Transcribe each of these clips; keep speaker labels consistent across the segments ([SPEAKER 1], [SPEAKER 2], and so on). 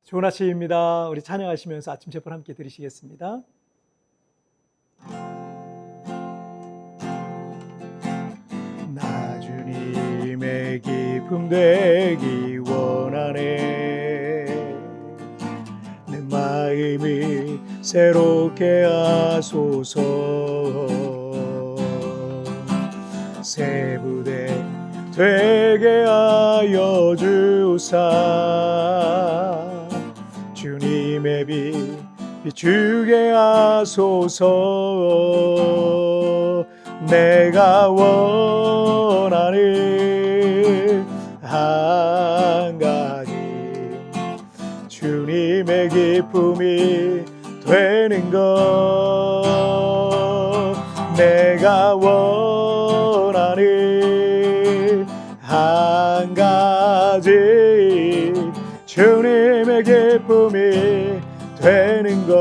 [SPEAKER 1] 좋은 아침입니다. 우리 찬양하시면서 아침 제법 함께 들으시겠습니다. 나 주님의 기쁨 되기 원하네. 내 마음이 새롭게 하소서. 새 부대 되게 하여 주사. 주님의 빛 비추게 하소서. 내가 원하는 한 가지, 주님의 기쁨이 되는 것. 내가 원하는 한 가지, 주님의 기쁨이 되는 것.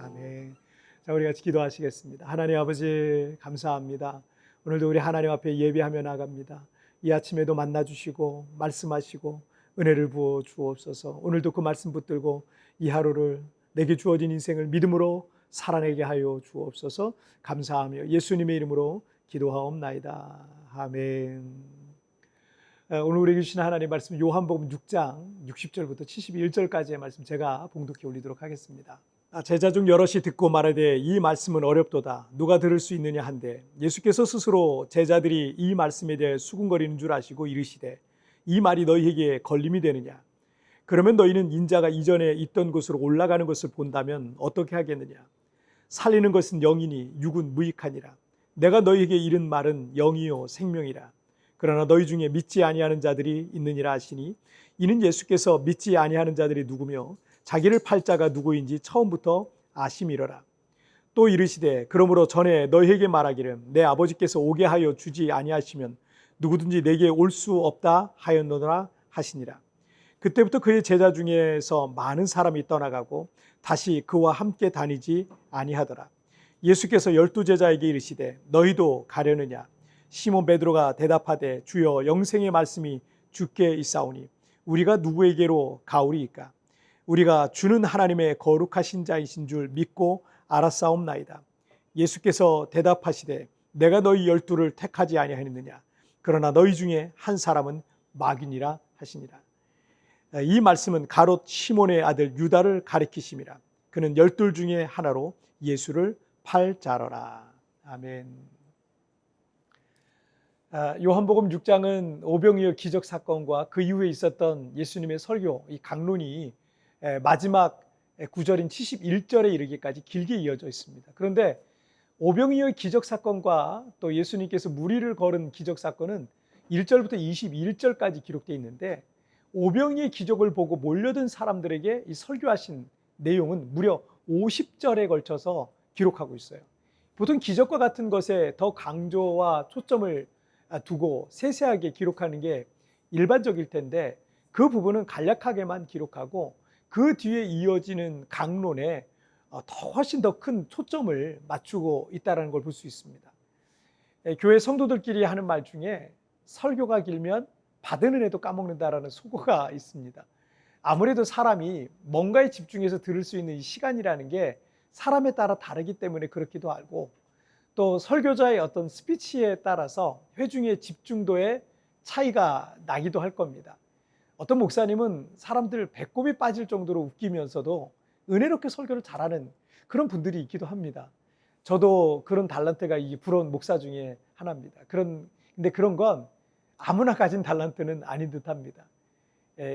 [SPEAKER 1] 아멘. 자, 우리 같이 기도하시겠습니다. 하나님 아버지 감사합니다. 오늘도 우리 하나님 앞에 예배하며 나갑니다. 이 아침에도 만나주시고 말씀하시고 은혜를 부어 주옵소서. 오늘도 그 말씀 붙들고 이 하루를, 내게 주어진 인생을 믿음으로 살아내게 하여 주옵소서. 감사하며 예수님의 이름으로 기도하옵나이다. 아멘. 오늘 우리에게 주신 하나님의 말씀, 요한복음 6장 60절부터 71절까지의 말씀 제가 봉독해 올리도록 하겠습니다. 제자 중 여럿이 듣고 말하되 이 말씀은 어렵도다, 누가 들을 수 있느냐 한데, 예수께서 스스로 제자들이 이 말씀에 대해 수군거리는 줄 아시고 이르시되, 이 말이 너희에게 걸림이 되느냐? 그러면 너희는 인자가 이전에 있던 곳으로 올라가는 것을 본다면 어떻게 하겠느냐? 살리는 것은 영이니 육은 무익하니라. 내가 너희에게 이른 말은 영이요 생명이라. 그러나 너희 중에 믿지 아니하는 자들이 있느니라 하시니, 이는 예수께서 믿지 아니하는 자들이 누구며 자기를 팔 자가 누구인지 처음부터 아심이러라. 또 이르시되, 그러므로 전에 너희에게 말하기를 내 아버지께서 오게 하여 주지 아니하시면 누구든지 내게 올 수 없다 하였노라 하시니라. 그때부터 그의 제자 중에서 많은 사람이 떠나가고 다시 그와 함께 다니지 아니하더라. 예수께서 12제자에게 이르시되, 너희도 가려느냐? 시몬 베드로가 대답하되, 주여, 영생의 말씀이 주께 있사오니 우리가 누구에게로 가오리이까? 우리가 주는 하나님의 거룩하신 자이신 줄 믿고 알았사옵나이다. 예수께서 대답하시되, 내가 너희 12를 택하지 아니하였느냐? 그러나 너희 중에 한 사람은 마귀니라 하시니라. 이 말씀은 가롯 시몬의 아들 유다를 가리키심이라. 그는 12 중에 하나로 예수를 팔 자러라. 아멘. 요한복음 6장은 오병이어 기적 사건과 그 이후에 있었던 예수님의 설교, 이 강론이 마지막 구절인 71절에 이르기까지 길게 이어져 있습니다. 그런데 오병이어 기적 사건과 또 예수님께서 무리를 걸은 기적 사건은 1절부터 21절까지 기록되어 있는데, 오병이의 기적을 보고 몰려든 사람들에게 이 설교하신 내용은 무려 50절에 걸쳐서 기록하고 있어요. 보통 기적과 같은 것에 더 강조와 초점을 두고 세세하게 기록하는 게 일반적일 텐데, 그 부분은 간략하게만 기록하고 그 뒤에 이어지는 강론에 훨씬 더 큰 초점을 맞추고 있다는 걸 볼 수 있습니다. 교회 성도들끼리 하는 말 중에 설교가 길면 받은 은혜도 까먹는다라는 속어가 있습니다. 아무래도 사람이 뭔가에 집중해서 들을 수 있는 이 시간이라는 게 사람에 따라 다르기 때문에 그렇기도 하고, 또 설교자의 어떤 스피치에 따라서 회중의 집중도에 차이가 나기도 할 겁니다. 어떤 목사님은 사람들 배꼽이 빠질 정도로 웃기면서도 은혜롭게 설교를 잘하는 그런 분들이 있기도 합니다. 저도 그런 달란트가 부러운 목사 중에 하나입니다. 근데 그런 건 아무나 가진 달란트는 아닌 듯합니다.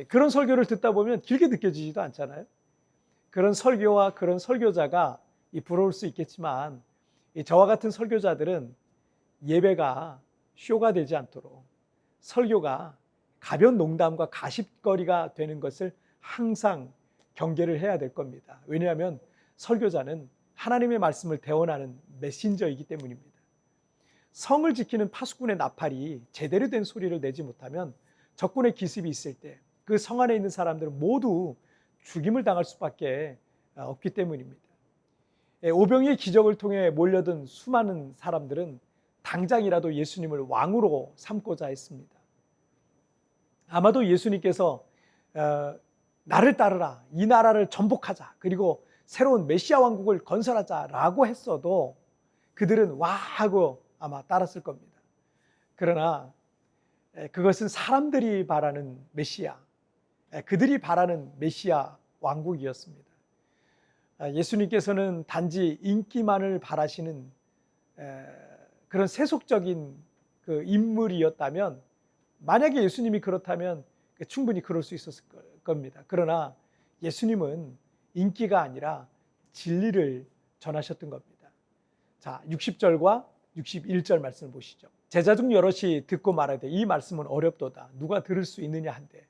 [SPEAKER 1] 그런 설교를 듣다 보면 길게 느껴지지도 않잖아요. 그런 설교와 그런 설교자가 부러울 수 있겠지만, 저와 같은 설교자들은 예배가 쇼가 되지 않도록, 설교가 가벼운 농담과 가십거리가 되는 것을 항상 경계를 해야 될 겁니다. 왜냐하면 설교자는 하나님의 말씀을 대원하는 메신저이기 때문입니다. 성을 지키는 파수꾼의 나팔이 제대로 된 소리를 내지 못하면 적군의 기습이 있을 때 그 성 안에 있는 사람들은 모두 죽임을 당할 수밖에 없기 때문입니다. 오병이의 기적을 통해 몰려든 수많은 사람들은 당장이라도 예수님을 왕으로 삼고자 했습니다. 아마도 예수님께서 나를 따르라, 이 나라를 전복하자, 그리고 새로운 메시아 왕국을 건설하자라고 했어도 그들은 와 하고 아마 따랐을 겁니다. 그러나 그것은 사람들이 바라는 메시아, 그들이 바라는 메시아 왕국이었습니다. 예수님께서는 단지 인기만을 바라시는 그런 세속적인 그 인물이었다면, 만약에 예수님이 그렇다면 충분히 그럴 수 있었을 겁니다. 그러나 예수님은 인기가 아니라 진리를 전하셨던 겁니다. 자, 60절과 61절 말씀을 보시죠. 제자 중 여럿이 듣고 말하되 이 말씀은 어렵도다. 누가 들을 수 있느냐 한데,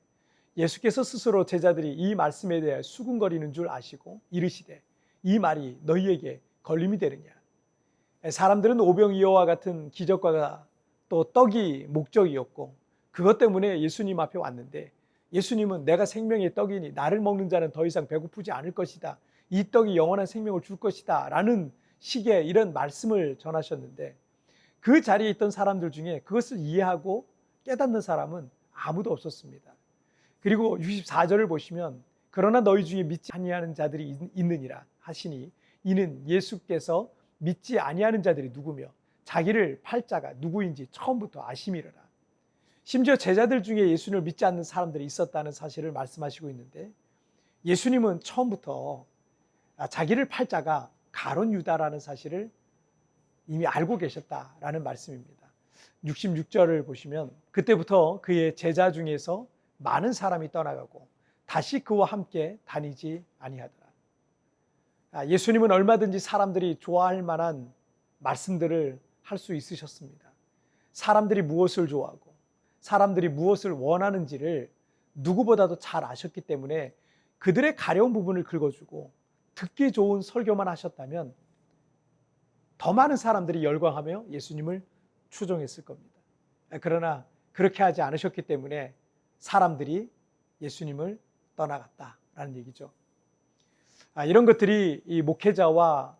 [SPEAKER 1] 예수께서 스스로 제자들이 이 말씀에 대해 수군거리는 줄 아시고 이르시되 이 말이 너희에게 걸림이 되느냐. 사람들은 오병이어와 같은 기적과 또 떡이 목적이었고 그것 때문에 예수님 앞에 왔는데, 예수님은 내가 생명의 떡이니 나를 먹는 자는 더 이상 배고프지 않을 것이다, 이 떡이 영원한 생명을 줄 것이다 라는 식의 이런 말씀을 전하셨는데, 그 자리에 있던 사람들 중에 그것을 이해하고 깨닫는 사람은 아무도 없었습니다. 그리고 64절을 보시면 그러나 너희 중에 믿지 아니하는 자들이 있느니라 하시니, 이는 예수께서 믿지 아니하는 자들이 누구며 자기를 팔 자가 누구인지 처음부터 아심이로라. 심지어 제자들 중에 예수님을 믿지 않는 사람들이 있었다는 사실을 말씀하시고 있는데, 예수님은 처음부터 자기를 팔 자가 가룟 유다라는 사실을 이미 알고 계셨다라는 말씀입니다. 66절을 보시면 그때부터 그의 제자 중에서 많은 사람이 떠나가고 다시 그와 함께 다니지 아니하더라. 예수님은 얼마든지 사람들이 좋아할 만한 말씀들을 할 수 있으셨습니다. 사람들이 무엇을 좋아하고 사람들이 무엇을 원하는지를 누구보다도 잘 아셨기 때문에 그들의 가려운 부분을 긁어주고 듣기 좋은 설교만 하셨다면 더 많은 사람들이 열광하며 예수님을 추종했을 겁니다. 그러나 그렇게 하지 않으셨기 때문에 사람들이 예수님을 떠나갔다라는 얘기죠. 이런 것들이 이 목회자와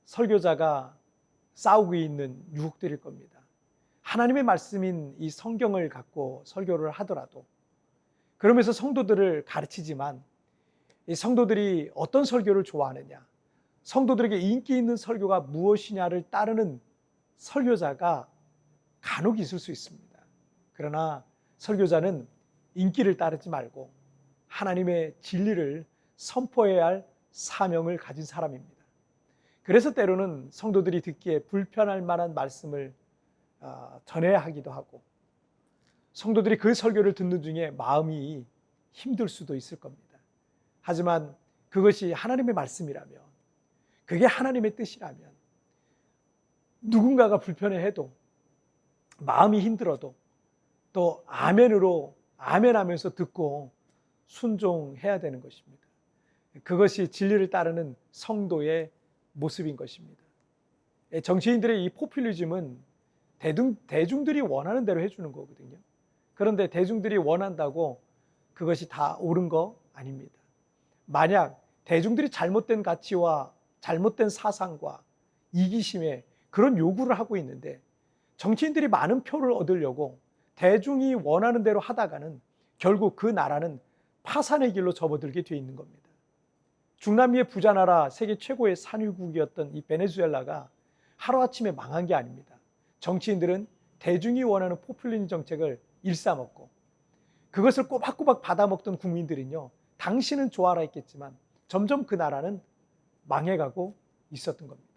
[SPEAKER 1] 설교자가 싸우고 있는 유혹들일 겁니다. 하나님의 말씀인 이 성경을 갖고 설교를 하더라도, 그러면서 성도들을 가르치지만 이 성도들이 어떤 설교를 좋아하느냐, 성도들에게 인기 있는 설교가 무엇이냐를 따르는 설교자가 간혹 있을 수 있습니다. 그러나 설교자는 인기를 따르지 말고 하나님의 진리를 선포해야 할 사명을 가진 사람입니다. 그래서 때로는 성도들이 듣기에 불편할 만한 말씀을 전해야 하기도 하고, 성도들이 그 설교를 듣는 중에 마음이 힘들 수도 있을 겁니다. 하지만 그것이 하나님의 말씀이라면, 그게 하나님의 뜻이라면, 누군가가 불편해해도 마음이 힘들어도 또 아멘으로 아멘하면서 듣고 순종해야 되는 것입니다. 그것이 진리를 따르는 성도의 모습인 것입니다. 정치인들의 이 포퓰리즘은 대중들이 원하는 대로 해주는 거거든요. 그런데 대중들이 원한다고 그것이 다 옳은 거 아닙니다. 만약 대중들이 잘못된 가치와 잘못된 사상과 이기심에 그런 요구를 하고 있는데, 정치인들이 많은 표를 얻으려고 대중이 원하는 대로 하다가는 결국 그 나라는 파산의 길로 접어들게 돼 있는 겁니다. 중남미의 부자 나라, 세계 최고의 산유국이었던 이 베네수엘라가 하루아침에 망한 게 아닙니다. 정치인들은 대중이 원하는 포퓰리즘 정책을 일삼았고, 그것을 꼬박꼬박 받아먹던 국민들은요, 당신은 좋아라 했겠지만 점점 그 나라는 망해가고 있었던 겁니다.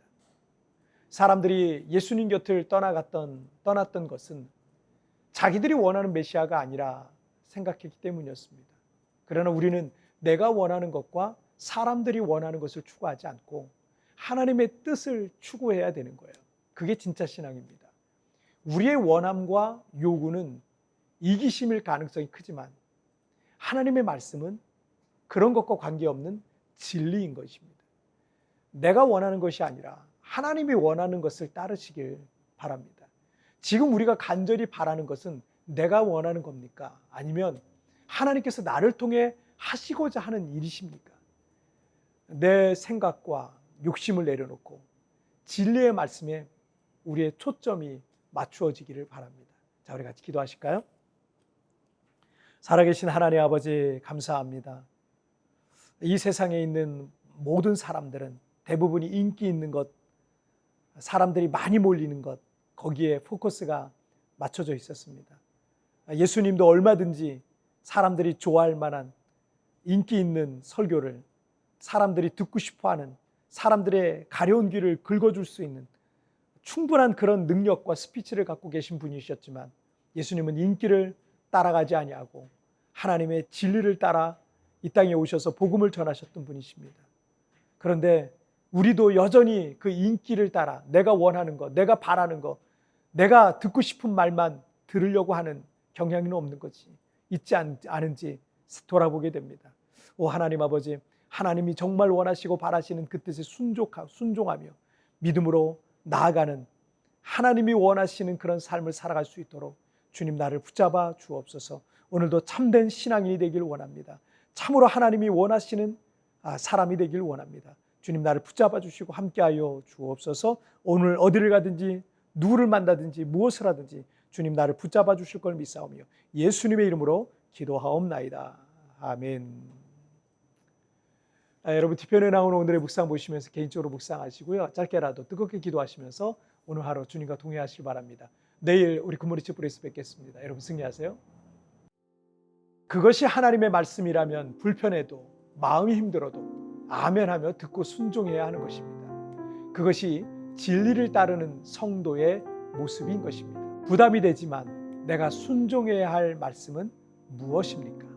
[SPEAKER 1] 사람들이 예수님 곁을 떠났던 것은 자기들이 원하는 메시아가 아니라 생각했기 때문이었습니다. 그러나 우리는 내가 원하는 것과 사람들이 원하는 것을 추구하지 않고 하나님의 뜻을 추구해야 되는 거예요. 그게 진짜 신앙입니다. 우리의 원함과 요구는 이기심일 가능성이 크지만 하나님의 말씀은 그런 것과 관계없는 진리인 것입니다. 내가 원하는 것이 아니라 하나님이 원하는 것을 따르시길 바랍니다. 지금 우리가 간절히 바라는 것은 내가 원하는 겁니까? 아니면 하나님께서 나를 통해 하시고자 하는 일이십니까? 내 생각과 욕심을 내려놓고 진리의 말씀에 우리의 초점이 맞추어지기를 바랍니다. 자, 우리 같이 기도하실까요? 살아계신 하나님 아버지 감사합니다. 이 세상에 있는 모든 사람들은 대부분이 인기 있는 것, 사람들이 많이 몰리는 것, 거기에 포커스가 맞춰져 있었습니다. 예수님도 얼마든지 사람들이 좋아할 만한 인기 있는 설교를, 사람들이 듣고 싶어하는, 사람들의 가려운 귀를 긁어줄 수 있는 충분한 그런 능력과 스피치를 갖고 계신 분이셨지만, 예수님은 인기를 따라가지 아니하고 하나님의 진리를 따라 이 땅에 오셔서 복음을 전하셨던 분이십니다. 그런데 우리도 여전히 그 인기를 따라 내가 원하는 것, 내가 바라는 것, 내가 듣고 싶은 말만 들으려고 하는 경향이 없는 것이 있지 않은지 돌아보게 됩니다. 오 하나님 아버지, 하나님이 정말 원하시고 바라시는 그 뜻에 순종하며 믿음으로 나아가는, 하나님이 원하시는 그런 삶을 살아갈 수 있도록 주님 나를 붙잡아 주옵소서. 오늘도 참된 신앙인이 되길 원합니다. 참으로 하나님이 원하시는 사람이 되길 원합니다. 주님 나를 붙잡아 주시고 함께하여 주옵소서. 오늘 어디를 가든지 누구를 만나든지 무엇을 하든지 주님 나를 붙잡아 주실 걸 믿사오며 예수님의 이름으로 기도하옵나이다. 아멘. 여러분 뒤편에 나오는 오늘의 묵상 보시면서 개인적으로 묵상하시고요. 짧게라도 뜨겁게 기도하시면서 오늘 하루 주님과 동행하시길 바랍니다. 내일 우리 굿모닝 프레스 뵙겠습니다. 여러분 승리하세요. 그것이 하나님의 말씀이라면 불편해도 마음이 힘들어도 아멘하며 듣고 순종해야 하는 것입니다. 그것이 진리를 따르는 성도의 모습인 것입니다. 부담이 되지만 내가 순종해야 할 말씀은 무엇입니까?